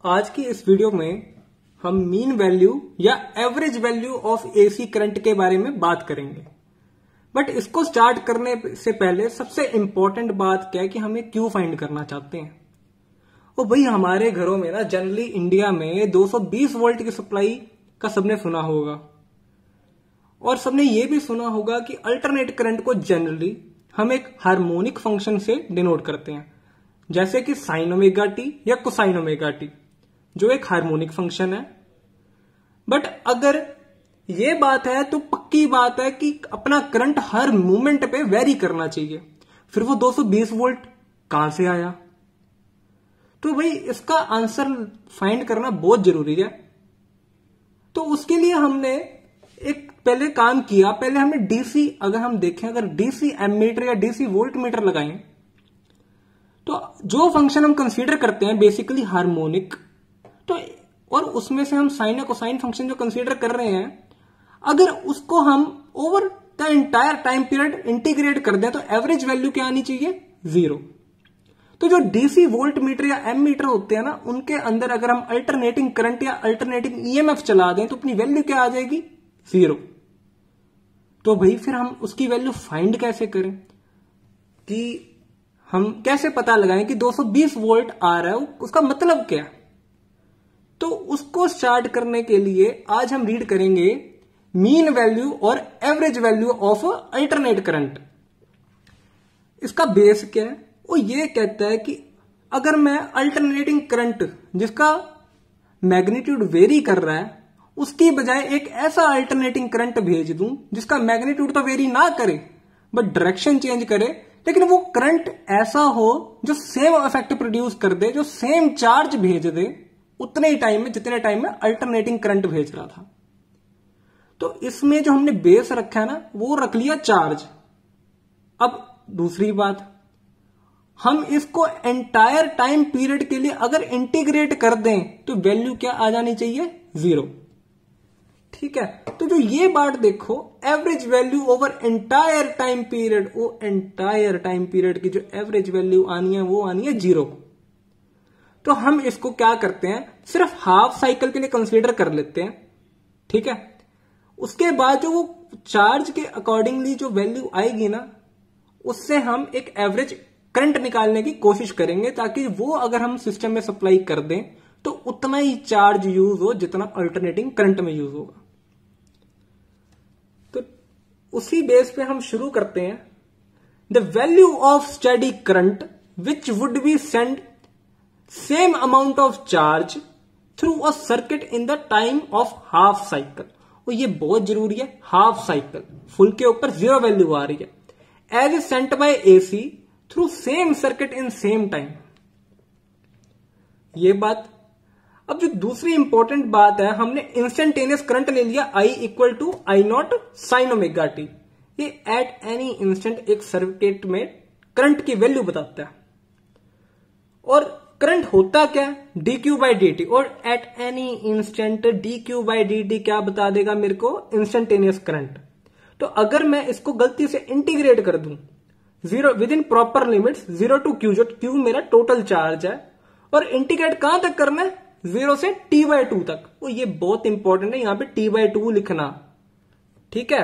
आज की इस वीडियो में हम मीन वैल्यू या average value of AC current के बारे में बात करेंगे। बट इसको स्टार्ट करने से पहले सबसे इंपॉर्टेंट बात क्या है कि हमें क्यू फाइंड करना चाहते हैं। और भाई हमारे घरों में ना जनरली इंडिया में 220 वोल्ट की सप्लाई का सबने सुना होगा और सबने ये भी सुना होगा कि अल्टरनेट करंट को जनरली हम एक हार्मोनिक फंक्शन से डिनोट करते हैं, जैसे कि साइन ओमेगा टी या कोसाइन ओमेगा टी, जो एक हार्मोनिक फंक्शन है। बट अगर ये बात है तो पक्की बात है कि अपना करंट हर मोमेंट पे वेरी करना चाहिए। फिर वो 220 वोल्ट कहां से आया? तो भाई इसका आंसर फाइंड करना बहुत जरूरी है। तो उसके लिए हमने एक पहले काम किया। पहले हमने डीसी, अगर हम देखें, अगर डीसी एमीटर या डीसी वोल्ट मीटर लगाएं तो जो फंक्शन हम कंसीडर करते हैं बेसिकली हार्मोनिक, तो और उसमें से हम साइन या कोसाइन फंक्शन जो कंसीडर कर रहे हैं, अगर उसको हम over the entire time period integrate कर दें तो एवरेज वैल्यू क्या आनी चाहिए? 0। तो जो डीसी वोल्ट मीटर या एम मीटर होते हैं ना, उनके अंदर अगर हम अल्टरनेटिंग करंट या अल्टरनेटिंग ईएमएफ चला दें तो अपनी वैल्यू क्या आ जाएगी? 0। तो भाई फिर हम उसकी वैल्यू फाइंड कैसे करें, कि हम कैसे पता लगाएं कि 220 वोल्ट आ रहा है, उसका मतलब क्या? तो उसको स्टार्ट करने के लिए आज हम रीड करेंगे मीन वैल्यू और average value of alternate current. इसका बेस क्या है? वो ये कहता है कि अगर मैं अल्टरनेटिंग करंट जिसका मैग्नीट्यूड वेरी कर रहा है, उसकी बजाय एक ऐसा अल्टरनेटिंग करंट भेज दूं जिसका मैग्नीट्यूड तो वेरी ना करे बट डायरेक्शन चेंज करे, लेकिन वो करंट ऐसा हो जो सेम इफेक्ट प्रोड्यूस कर दे, जो सेम चार्ज भेज दे उतने ही टाइम में जितने टाइम में अल्टरनेटिंग करंट भेज रहा था। तो इसमें जो हमने बेस रखा है ना, वो रख लिया चार्ज। अब दूसरी बात, हम इसको एंटायर टाइम पीरियड के लिए अगर इंटीग्रेट कर दें तो वैल्यू क्या आ जानी चाहिए? 0। ठीक है। तो जो ये बात देखो, average value over entire time period, वो एंटायर टाइम पीरियड की जो एवरेज वैल्यू आनी है वो आनी है 0। तो हम इसको क्या करते हैं, सिर्फ हाफ साइकिल के लिए कंसीडर कर लेते हैं। ठीक है। उसके बाद जो वो चार्ज के अकॉर्डिंगली जो वैल्यू आएगी ना, उससे हम एक एवरेज करंट निकालने की कोशिश करेंगे, ताकि वो अगर हम सिस्टम में सप्लाई कर दें तो उतना ही चार्ज यूज हो जितना अल्टरनेटिंग करंट में यूज होगा। तो उसी बेस पे हम शुरू करते हैं। The value of steady current which would be send same amount of charge through a circuit in the time of half cycle. और ये बहुत जरूरी है, हाफ साइकिल, फुल के ऊपर 0 वैल्यू आ रही है। As is sent by AC through same circuit in same time. ये बात। अब जो दूसरी इंपॉर्टेंट बात है, हमने इंस्टेंटेनियस करंट ले लिया I equal to I naught sine omega t. ये एट एनी इंस्टेंट एक सर्किट में करंट की वैल्यू बताता है। और करंट होता क्या? dq by dt। और at any instant dq by dt क्या बता देगा मेरे को? Instantaneous current. तो अगर मैं इसको गलती से इंटीग्रेट कर दूं 0 within proper limits 0 to q, जो q मेरा टोटल चार्ज है, और इंटीग्रेट कहां तक करना है? 0 से t/2 तक। वो ये बहुत इंपॉर्टेंट है, यहां पे t/2 लिखना। ठीक है।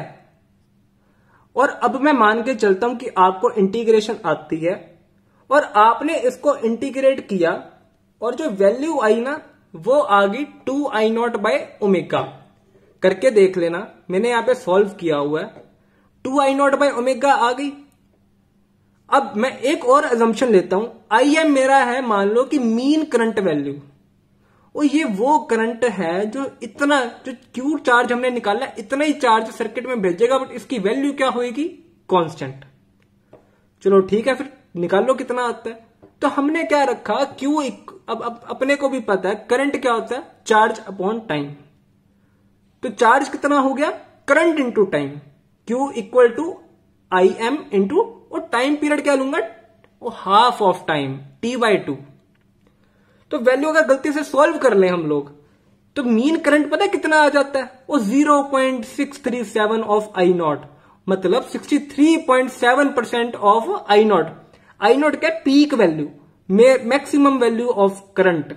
और अब मैं मान के चलता हूं कि आपको इंटीग्रेशन आती है और आपने इसको इंटीग्रेट किया और जो वैल्यू आई ना, वो आ गई 2I0 बाय ओमेगा। करके देख लेना, मैंने यहां पे सॉल्व किया हुआ है। 2I0 बाय ओमेगा आ गई। अब मैं एक और अजम्पशन लेता हूं। IM मेरा है, मान लो कि मीन करंट वैल्यू, और ये वो करंट है जो इतना, जो क्यू चार्ज हमने निकाला इतना ही चार्ज सर्किट में भेजेगा, बट इसकी वैल्यू क्या होगी? कांस्टेंट। चलो ठीक है, फिर निकाल लो कितना आता है। तो हमने क्या रखा, क्यू, अब अपने को भी पता है करंट क्या होता है? Charge upon time. तो चार्ज कितना हो गया? Current into time. Q equal to IM into, और टाइम पीरियड क्या लूंगा? वो हाफ ऑफ टाइम, t/2। तो वैल्यू अगर गलती से सॉल्व कर ले हम लोग, तो मीन करंट पता है कितना आ जाता है? वो 0.637 ऑफ I0, मतलब 63.7% ऑफ I0 क्या? Peak value, maximum value of current.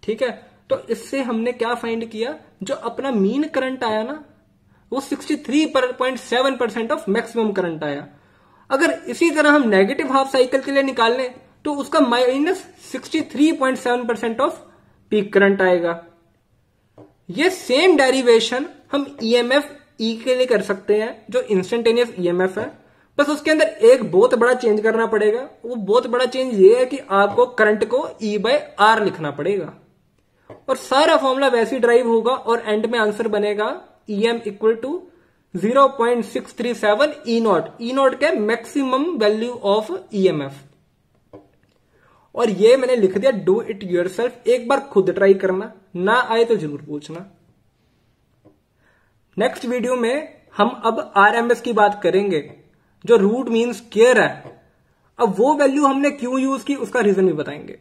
ठीक है, तो इससे हमने क्या फाइंड किया, जो अपना मीन करंट आया ना वो 63.7% ऑफ मैक्सिमम करंट आया। अगर इसी तरह हम नेगेटिव हाफ साइकिल के लिए निकाल लें तो उसका -63.7% ऑफ पीक करंट आएगा। ये सेम डेरिवेशन हम ईएमएफ ई के लिए कर सकते हैं, जो इंस्टेंटेनियस ईएमएफ है, बस उसके अंदर एक बहुत बड़ा चेंज करना पड़ेगा। वो बहुत बड़ा चेंज ये है कि आपको करंट को E/R लिखना पड़ेगा और सारा फॉर्मूला वैसे ही ड्राइव होगा और एंड में आंसर बनेगा EM equal to 0.637 E0। E0 के मैक्सिमम वैल्यू ऑफ EMF। और ये मैंने लिख दिया डू इट योरसेल्फ, एक बार खुद ट्राई करना, ना आए तो जरूर पूछना। नेक्स्ट वीडियो में हम अब RMS की बात करेंगे, जो रूट मीन स्क्वायर है। अब वो वैल्यू हमने क्यों यूज की उसका रीजन भी बताएंगे।